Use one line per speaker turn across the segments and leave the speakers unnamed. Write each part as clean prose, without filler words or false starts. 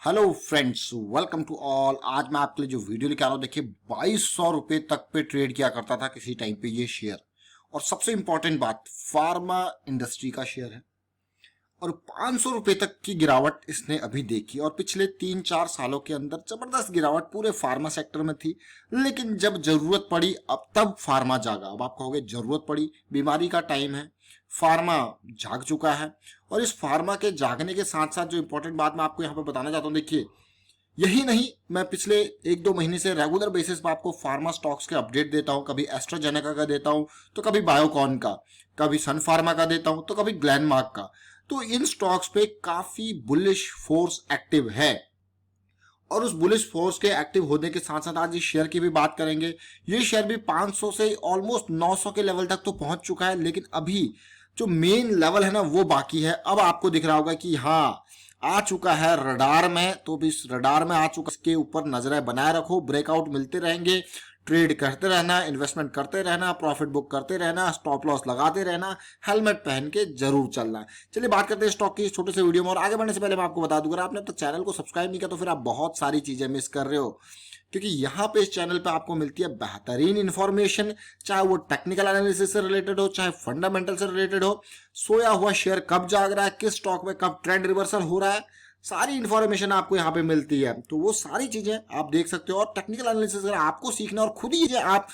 Hello friends, welcome to all. आज मैं आपके लिए जो वीडियो लेके आ रहा हूँ, देखिए 2200 रुपये तक पे ट्रेड किया करता था किसी टाइम पे ये शेयर। और सबसे इंपॉर्टेंट बात, फार्मा इंडस्ट्री का शेयर है और 500 रुपये तक की गिरावट इसने अभी देखी। और पिछले 3-4 सालों के अंदर जबरदस्त गिरावट पूरे फार्मा सेक्टर में थी। लेकिन जब जरूरत पड़ी अब तब फार्मा जागा। अब आप कहोगे जरूरत पड़ी, बीमारी का टाइम है, फार्मा जाग चुका है। और इस फार्मा के जागने के साथ साथ जो इंपॉर्टेंट बात मैं आपको यहाँ पे बताना चाहता हूँ, देखिए यही नहीं, मैं पिछले 1-2 महीने से रेगुलर बेसिस पे आपको फार्मा स्टॉक्स के अपडेट देता हूं। कभी एस्ट्राजेनेका का देता हूं, तो कभी बायोकॉन का, कभी सन फार्मा का देता हूं, तो कभी ग्लेनमार्क का। तो इन स्टॉक्स पे काफी बुलिश फोर्स एक्टिव है। और उस बुलिश फोर्स के एक्टिव होने के साथ साथ आज इस शेयर की भी बात करेंगे। ये शेयर भी 500 से ऑलमोस्ट 900 के लेवल तक तो पहुंच चुका है, लेकिन अभी जो मेन लेवल है ना वो बाकी है। अब आपको दिख रहा होगा कि हाँ आ चुका है रडार में, तो भी इस रडार में आ चुका, इसके ऊपर नजरें बनाए रखो। ब्रेकआउट मिलते रहेंगे, ट्रेड करते रहना, इन्वेस्टमेंट करते रहना, प्रॉफिट बुक करते रहना, स्टॉप लॉस लगाते रहना, हेलमेट पहन के जरूर चलना। चलिए बात करते हैं स्टॉक की इस छोटे से वीडियो में। और आगे बढ़ने से पहले मैं आपको बता दूं, अगर आपने तो चैनल को सब्सक्राइब नहीं किया तो फिर आप बहुत सारी चीजें मिस कर रहे हो, क्योंकि यहाँ पे इस चैनल पे आपको मिलती है बेहतरीन इंफॉर्मेशन, चाहे वो टेक्निकल एनालिसिस से रिलेटेड हो, चाहे फंडामेंटल से रिलेटेड हो, सोया हुआ शेयर कब जाग रहा है, किस स्टॉक में कब ट्रेंड रिवर्सल हो रहा है, सारी इंफॉर्मेशन आपको यहाँ पे मिलती है। तो वो सारी चीजें आप देख सकते हो। और टेक्निकल एनालिसिस अगर आपको सीखना और खुद ही आप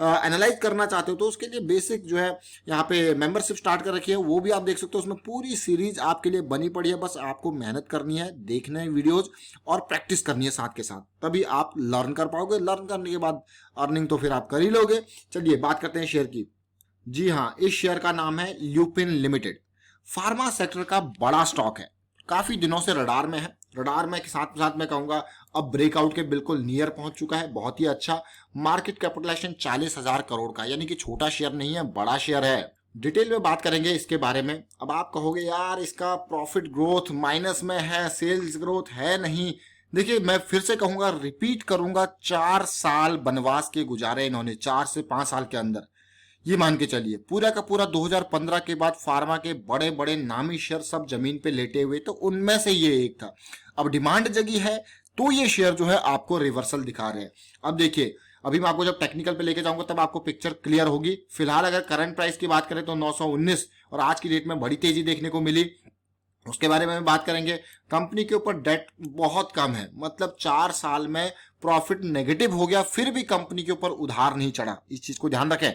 एनालाइज करना चाहते हो तो उसके लिए बेसिक जो है यहाँ पे मेंबरशिप स्टार्ट कर रखी है, वो भी आप देख सकते हो। उसमें पूरी सीरीज आपके लिए बनी पड़ी है, बस आपको मेहनत करनी है, देखना है वीडियोज और प्रैक्टिस करनी है साथ के साथ, तभी आप लर्न कर पाओगे। लर्न करने के बाद अर्निंग तो फिर आप कर ही लोगे। चलिए बात करते हैं शेयर की। जी हाँ, इस शेयर का नाम है ल्यूपिन लिमिटेड। फार्मा सेक्टर का बड़ा स्टॉक है, काफी दिनों से रडार में है। रडार में के साथ साथ मैं कहूंगा अब ब्रेकआउट के बिल्कुल नियर पहुंच चुका है, बहुत ही अच्छा। मार्केट कैपिटलाइजेशन 40,000 करोड़ का, यानी कि छोटा शेयर नहीं है, बड़ा शेयर है। डिटेल में बात करेंगे इसके बारे में। अब आप कहोगे यार इसका प्रॉफिट ग्रोथ माइनस में है, सेल्स ग्रोथ है नहीं। देखिए मैं फिर से कहूंगा, रिपीट करूंगा, 4 साल वनवास के गुजारे इन्होंने, 4 से 5 साल के अंदर। ये मान के चलिए पूरा का पूरा 2015 के बाद फार्मा के बड़े बड़े नामी शेयर सब जमीन पे लेटे हुए, तो उनमें से ये एक था। अब डिमांड जगी है तो ये शेयर जो है आपको रिवर्सल दिखा रहे हैं। अब देखिए, अभी मैं आपको जब टेक्निकल पे लेके जाऊंगा तब आपको पिक्चर क्लियर होगी। फिलहाल अगर करंट प्राइस की बात करें तो 919, और आज की डेट में बड़ी तेजी देखने को मिली, उसके बारे में बात करेंगे। कंपनी के ऊपर डेट बहुत कम है, मतलब 4 साल में प्रॉफिट नेगेटिव हो गया फिर भी कंपनी के ऊपर उधार नहीं चढ़ा, इस चीज को ध्यान रखें।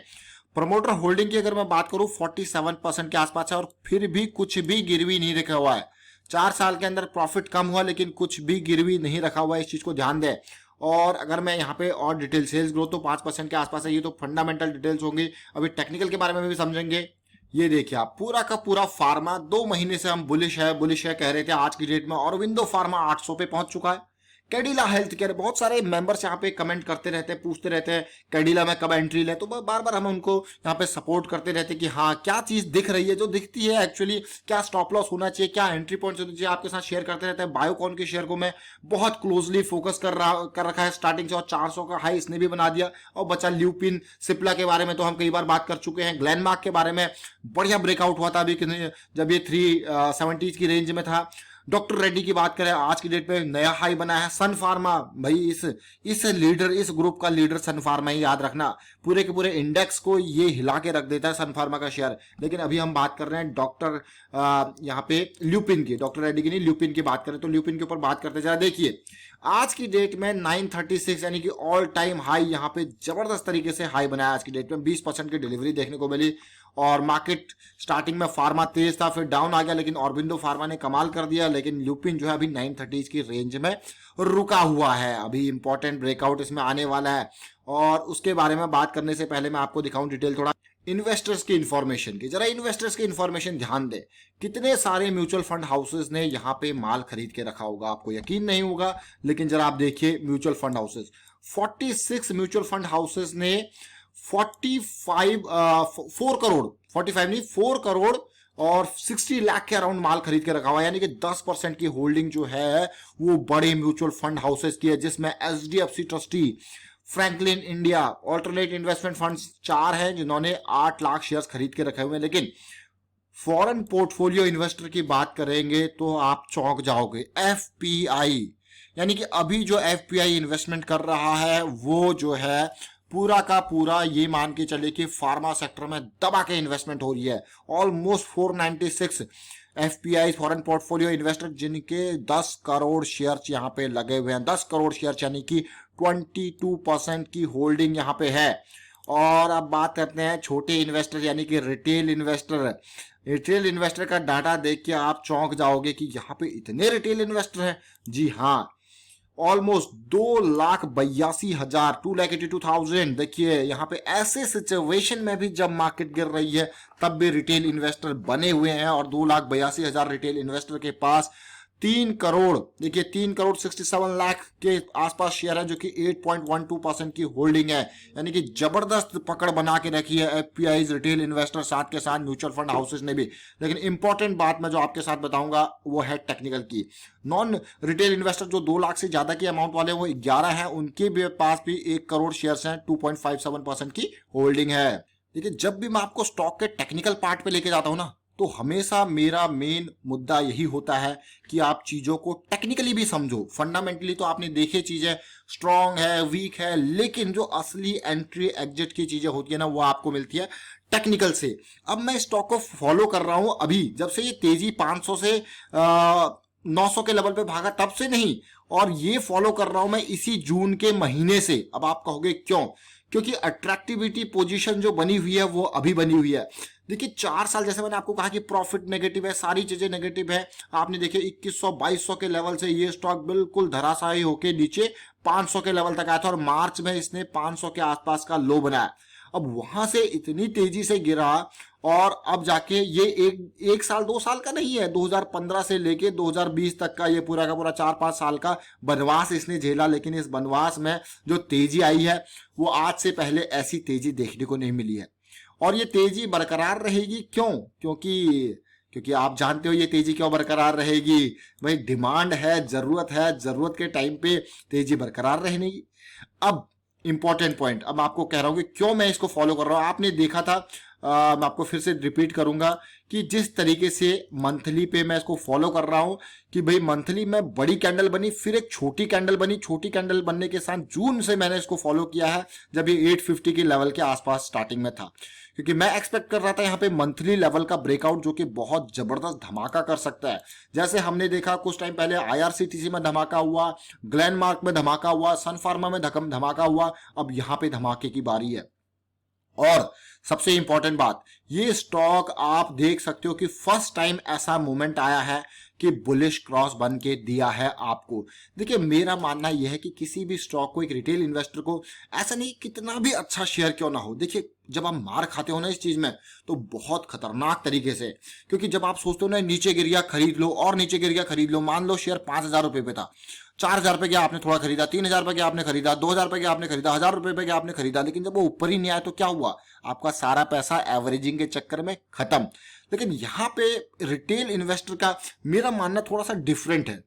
प्रमोटर होल्डिंग की अगर मैं बात करूं 47% के आसपास है, और फिर भी कुछ भी गिरवी नहीं रखा हुआ है। 4 साल के अंदर प्रॉफिट कम हुआ लेकिन कुछ भी गिरवी नहीं रखा हुआ है, इस चीज को ध्यान दें। और अगर मैं यहाँ पे और डिटेल, सेल्स ग्रोथ तो 5% के आसपास है, ये तो फंडामेंटल डिटेल्स होंगी। अभी टेक्निकल के बारे में भी समझेंगे। ये देखिए आप, पूरा का पूरा फार्मा 2 महीने से हम बुलिश है कह रहे थे, आज की डेट में ऑरोबिंदो फार्मा 800 पे पहुंच चुका है। कैडिला हेल्थ केयर, बहुत सारे मेंबर्स यहाँ पे कमेंट करते रहते हैं, पूछते रहते हैं कैडिला में कब एंट्री ले, तो बार बार हम उनको यहाँ पे सपोर्ट करते रहते हैं कि हाँ क्या चीज दिख रही है, जो दिखती है एक्चुअली, क्या स्टॉप लॉस होना चाहिए, क्या एंट्री पॉइंट होना चाहिए, आपके साथ शेयर करते रहते हैं। बायोकॉन के शेयर को मैं बहुत क्लोजली फोकस कर रखा है स्टार्टिंग से, और 400 का हाई इसने भी बना दिया। और बचा ल्यूपिन, सिप्ला के बारे में तो हम कई बार बात कर चुके हैं। ग्लेनमार्क के बारे में बढ़िया ब्रेकआउट हुआ था अभी जब ये 370 की रेंज में था। डॉक्टर रेड्डी की बात करें, आज की डेट पे नया हाई बना है। सन फार्मा, भाई इस लीडर, इस ग्रुप का लीडर सन फार्मा ही, याद रखना। पूरे के पूरे इंडेक्स को ये हिला के रख देता है सन फार्मा का शेयर। लेकिन अभी हम बात कर रहे हैं डॉक्टर यहाँ पे ल्यूपिन की, डॉक्टर रेड्डी की नहीं, ल्यूपिन की बात करें तो ल्यूपिन के ऊपर बात करते जरा देखिए। आज की डेट में 936 यानी कि ऑल टाइम हाई, यहाँ पे जबरदस्त तरीके से हाई बनाया। आज की डेट में 20% की डिलीवरी देखने को मिली। और मार्केट स्टार्टिंग में फार्मा तेज था, फिर डाउन आ गया, लेकिन ऑरोबिंदो फार्मा ने कमाल कर दिया। लेकिन ल्यूपिन जो है अभी 930 की रेंज में रुका हुआ है। अभी इंपॉर्टेंट ब्रेकआउट इसमें आने वाला है, और उसके बारे में बात करने से पहले मैं आपको दिखाऊं डिटेल थोड़ा इन्वेस्टर्स की इन्फॉर्मेशन की। जरा इन्वेस्टर्स की इन्फॉर्मेशन ध्यान दे। कितने सारे म्यूचुअल फंड हाउसेस ने यहाँ पे माल खरीद के रखा होगा, आपको यकीन नहीं होगा, लेकिन जरा आप देखिए mutual fund houses, 46 mutual fund houses ने 4 करोड़ और 60 लाख के अराउंड माल खरीद के रखा हुआ है। यानी कि 10% की होल्डिंग जो है वो बड़े म्यूचुअल फंड हाउसेस की है, जिसमें HDFC trustee, Franklin India, alternate investment funds 4 हैं जिन्होंने 8 लाख शेयर्स खरीद के रखे हुए हैं। लेकिन फॉरेन पोर्टफोलियो इन्वेस्टर की बात करेंगे तो आप चौंक जाओगे। एफपीआई यानी कि अभी जो एफपीआई इन्वेस्टमेंट कर रहा है वो जो है पूरा का पूरा ये मान के चले कि फार्मा सेक्टर में दबा के इन्वेस्टमेंट हो रही है। Almost 496 FPI foreign portfolio investor जिनके 10 करोड़ शेयर्स यहाँ पे लगे हुए हैं। 10 करोड़ शेयर्स यानी कि 22% की होल्डिंग यहाँ पे है। और अब बात करते हैं छोटे इन्वेस्टर यानी कि रिटेल इन्वेस्टर। रिटेल इन्वेस्टर का डाटा देख के आप चौंक जाओगे कि यहाँ पे इतने रिटेल इन्वेस्टर हैं। जी हाँ, ऑलमोस्ट 2,82,000 2,82,000। देखिए यहाँ पे ऐसे सिचुएशन में भी जब मार्केट गिर रही है तब भी रिटेल इन्वेस्टर बने हुए हैं और 2,82,000 रिटेल इन्वेस्टर के पास 3 करोड़, देखिए 3 करोड़ 67 लाख के आसपास शेयर है जो कि 8.12% की होल्डिंग है। यानी कि जबरदस्त पकड़ बना के रखी है एफपीआई रिटेल इन्वेस्टर, साथ के साथ म्यूचुअल फंड हाउसेस ने भी। लेकिन इंपॉर्टेंट बात मैं जो आपके साथ बताऊंगा वो है टेक्निकल की। नॉन रिटेल इन्वेस्टर जो 2 लाख से ज्यादा की अमाउंट वाले वो 11 है, उनके भी पास भी 1 करोड़ शेयर्स हैं, 2.57% की होल्डिंग है। देखिए जब भी मैं आपको स्टॉक के टेक्निकल पार्ट पे लेके जाता हूं ना तो हमेशा मेरा मेन मुद्दा यही होता है कि आप चीजों को टेक्निकली भी समझो। फंडामेंटली तो आपने देखे चीजें स्ट्रांग है, वीक है, लेकिन जो असली एंट्री एग्जिट की चीजें होती है ना वो आपको मिलती है टेक्निकल से। अब मैं स्टॉक को फॉलो कर रहा हूं अभी, जब से ये तेजी 500 से 900 के लेवल पे भागा तब से नहीं, और ये फॉलो कर रहा हूं मैं इसी जून के महीने से। अब आप कहोगे क्यों? क्योंकि अट्रैक्टिविटी पोजीशन जो बनी हुई है वो अभी बनी हुई है। देखिए 4 साल जैसे मैंने आपको कहा कि प्रॉफिट नेगेटिव है, सारी चीजें नेगेटिव है। आपने देखिए 2100-2200 के लेवल से ये स्टॉक बिल्कुल धराशायी होके नीचे 500 के लेवल तक आया था और मार्च में इसने 500 के आसपास का लो बनाया। अब वहां से इतनी तेजी से गिरा और अब जाके ये एक साल 2 साल का नहीं है, 2015 से लेके 2020 तक का ये पूरा का पूरा 4-5 साल का बनवास इसने झेला। लेकिन इस बनवास में जो तेजी आई है वो आज से पहले ऐसी तेजी देखने को नहीं मिली है और ये तेजी बरकरार रहेगी। क्यों? क्योंकि आप जानते हो ये तेजी क्यों बरकरार रहेगी भाई। डिमांड है, जरूरत के टाइम पे तेजी बरकरार रहेगी। अब इंपॉर्टेंट पॉइंट, अब आपको कह रहा हूं कि क्यों मैं इसको फॉलो कर रहा हूं। आपने देखा था, मैं आपको फिर से रिपीट करूंगा कि जिस तरीके से मंथली पे मैं इसको फॉलो कर रहा हूं कि भाई मंथली में बड़ी कैंडल बनी, फिर एक छोटी कैंडल बनी, छोटी कैंडल बनने के साथ जून से मैंने इसको फॉलो किया है जब ये 850 के लेवल के आसपास स्टार्टिंग में था। क्योंकि मैं एक्सपेक्ट कर रहा था यहाँ पे मंथली लेवल का ब्रेकआउट जो कि बहुत जबरदस्त धमाका कर सकता है। जैसे हमने देखा कुछ टाइम पहले आईआरसीटीसी में धमाका हुआ, ग्लेनमार्क में धमाका हुआ, सन फार्मा में धमाका हुआ, अब यहाँ पे धमाके की बारी है। और सबसे इंपॉर्टेंट बात, ये स्टॉक आप देख सकते हो कि फर्स्ट टाइम ऐसा मोमेंट आया है कि बुलिश क्रॉस बन के दिया है आपको। देखिए मेरा मानना यह है कि किसी भी स्टॉक को, एक रिटेल इन्वेस्टर को, ऐसा नहीं कितना भी अच्छा शेयर क्यों ना हो, देखिए जब आप मार खाते हो ना इस चीज में तो बहुत खतरनाक तरीके से। क्योंकि जब आप सोचते हो ना नीचे गिर गया खरीद लो और नीचे गिर गया खरीद लो, मान लो शेयर 5,000 रुपए पे था, 4,000 रुपए गया आपने थोड़ा खरीदा, 3,000 रुपए गया आपने खरीदा, 2,000 रुपए गया आपने खरीदा, 1,000 रुपए गया आपने खरीदा, लेकिन जब वो ऊपर ही नहीं आया तो क्या हुआ? आपका सारा पैसा एवरेजिंग के चक्कर में खत्म। लेकिन यहाँ पे रिटेल इन्वेस्टर का मेरा मानना थोड़ा सा डिफरेंट है।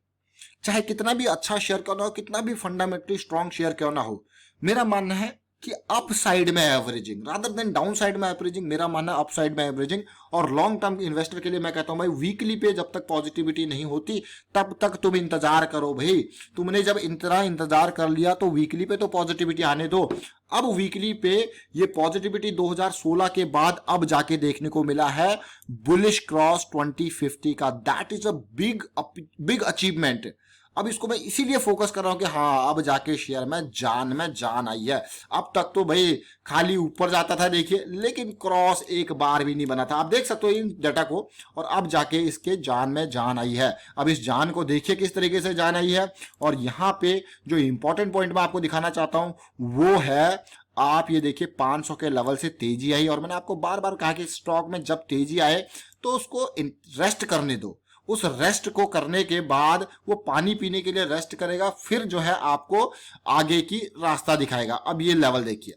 चाहे कितना भी अच्छा शेयर क्यों ना हो, कितना भी फंडामेंटली स्ट्रॉन्ग शेयर क्यों ना हो, मेरा मानना है कि अप साइड में averaging rather than down side में एवरेजिंग। मेरा मानना अप साइड में एवरेजिंग। और लॉन्ग टर्म इन्वेस्टर के लिए मैं कहता हूं भाई वीकली पे जब तक पॉजिटिविटी नहीं होती तब तक तुम इंतजार करो भाई। तुमने जब इतना इंतजार कर लिया तो वीकली पे तो पॉजिटिविटी आने दो। अब वीकली पे ये पॉजिटिविटी 2016 के बाद अब जाके देखने को मिला है बुलिश क्रॉस 2050 का। That is a big achievement. अब इसको मैं इसीलिए फोकस कर रहा हूं कि हाँ अब जाके शेयर में जान आई है। अब तक तो भाई खाली ऊपर जाता था देखिए, लेकिन क्रॉस एक बार भी नहीं बना था। आप देख सकते हो इन डाटा को, और अब जाके इसके जान में जान आई है। अब इस जान को देखिए किस तरीके से जान आई है। और यहाँ पे जो इंपॉर्टेंट पॉइंट मैं आपको दिखाना चाहता हूं वो है, आप ये देखिए 500 के लेवल से तेजी आई। और मैंने आपको बार बार कहा कि स्टॉक में जब तेजी आए तो उसको रेस्ट करने दो। उस रेस्ट को करने के बाद वो पानी पीने के लिए रेस्ट करेगा, फिर जो है आपको आगे की रास्ता दिखाएगा। अब ये लेवल देखिए,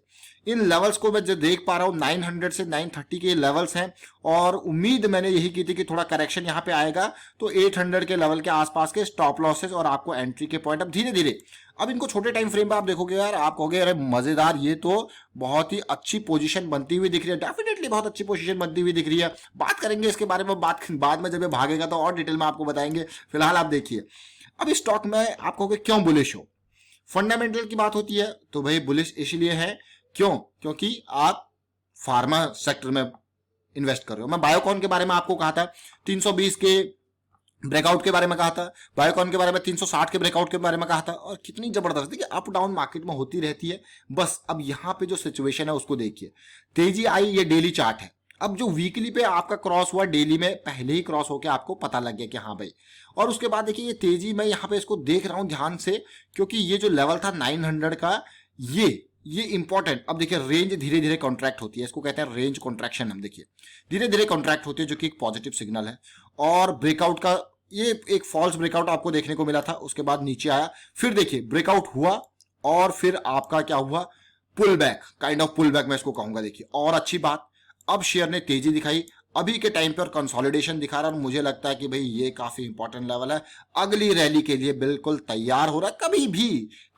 इन लेवल्स को मैं जो देख पा रहा हूँ 900 से 930 के लेवल्स हैं। और उम्मीद मैंने यही की थी कि थोड़ा करेक्शन यहाँ पे आएगा तो 800 के लेवल के आसपास के स्टॉप लॉसेस और आपको एंट्री के पॉइंट। अब धीरे धीरे अब इनको छोटे टाइम फ्रेम पे आप देखोगे यार, आप कहोगे अरे मजेदार, ये तो बहुत ही अच्छी पोजीशन बनती हुई दिख रही है। डेफिनेटली बहुत अच्छी पोजीशन बनती हुई दिख रही है। बात करेंगे इसके बारे में, बात बाद में जब ये भागेगा तो और डिटेल में आपको बताएंगे। फिलहाल आप देखिए अब इस स्टॉक में आप कहोगे क्यों बुलिश हो, फंडामेंटल की बात होती है तो भाई बुलिश इसलिए है क्यों, क्योंकि आप फार्मा सेक्टर में इन्वेस्ट कर रहे हो। मैं बायोकॉन के बारे में आपको कहा था 320 के ब्रेकआउट के बारे में कहा था, बायोकॉन के बारे में 360 के ब्रेकआउट के बारे में कहा था, और कितनी जबरदस्त देखिए अप डाउन मार्केट में होती रहती है। बस अब यहां पे जो सिचुएशन है उसको देखिए, तेजी आई, ये डेली चार्ट है। अब जो वीकली पे आपका क्रॉस हुआ, डेली में पहले ही क्रॉस होके आपको पता लग गया कि हाँ भाई, और उसके बाद देखिए ये तेजी मैं यहाँ पे इसको देख रहा हूं ध्यान से, क्योंकि ये जो लेवल था 900 का, ये इंपॉर्टेंट। अब देखिए रेंज धीरे धीरे कॉन्ट्रैक्ट होती है, इसको कहते हैं रेंज कॉन्ट्रैक्शन। हम देखिए धीरे धीरे कॉन्ट्रैक्ट होती है, जो कि एक पॉजिटिव सिग्नल है। और ब्रेकआउट का ये एक फॉल्स ब्रेकआउट आपको देखने को मिला था, उसके बाद नीचे आया, फिर देखिए ब्रेकआउट हुआ और फिर आपका क्या हुआ, pull back, kind of pull back मैं इसको कहूंगा। देखिए और अच्छी बात, अब शेयर ने तेजी दिखाई अभी के टाइम पे और कंसोलिडेशन दिखा रहा है, और मुझे लगता है कि भाई ये काफी इंपॉर्टेंट लेवल है, अगली रैली के लिए बिल्कुल तैयार हो रहा है,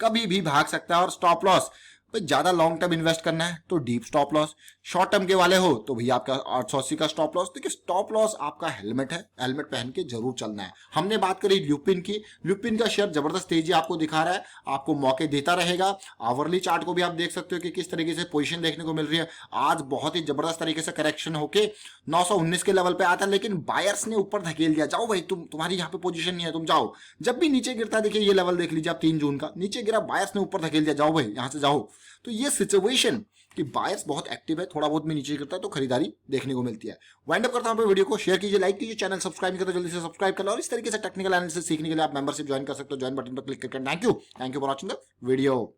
कभी भी भाग सकता है। और स्टॉप लॉस, ज्यादा लॉन्ग टर्म इन्वेस्ट करना है तो deep stop loss, short term के वाले हो तो भैया आपका 880 का स्टॉप लॉस। देखिए स्टॉप लॉस आपका हेलमेट है, हेलमेट पहन के जरूर चलना है। हमने बात करी ल्यूपिन की, ल्यूपिन का शेयर जबरदस्त तेजी आपको दिखा रहा है, आपको मौके देता रहेगा। आवरली चार्ट को भी आप देख सकते हो कि किस तरीके से पोजीशन देखने को मिल रही है। आज बहुत ही जबरदस्त तरीके से करेक्शन होके 919 के लेवल पे आता है, लेकिन बायर्स ने ऊपर धकेल दिया, जाओ भाई तुम्हारी यहाँ पे पोजीशन नहीं है, तुम जाओ। जब भी नीचे गिरता है, देखिए ये लेवल देख लीजिए आप 3 जून का, नीचे गिरा, बायर्स ने ऊपर धकेल दिया, जाओ भाई यहाँ से जाओ। तो ये सिचुएशन कि बायर्स बहुत एक्टिव है, थोड़ा बहुत में नीचे गिरता है तो खरीदारी देखने को मिलती है। वाइंड अप करता हूं वीडियो को, शेयर कीजिए, लाइक कीजिए, चैनल सब्सक्राइब नहीं करते जल्दी से सब्सक्राइब कर लो, और इस तरीके से टेक्निकल एनालिसिस सीखने के लिए आप मेंबरशिप ज्वाइन कर सकते हो, ज्वाइन बटन पर क्लिक करके। Thank you for watching the video.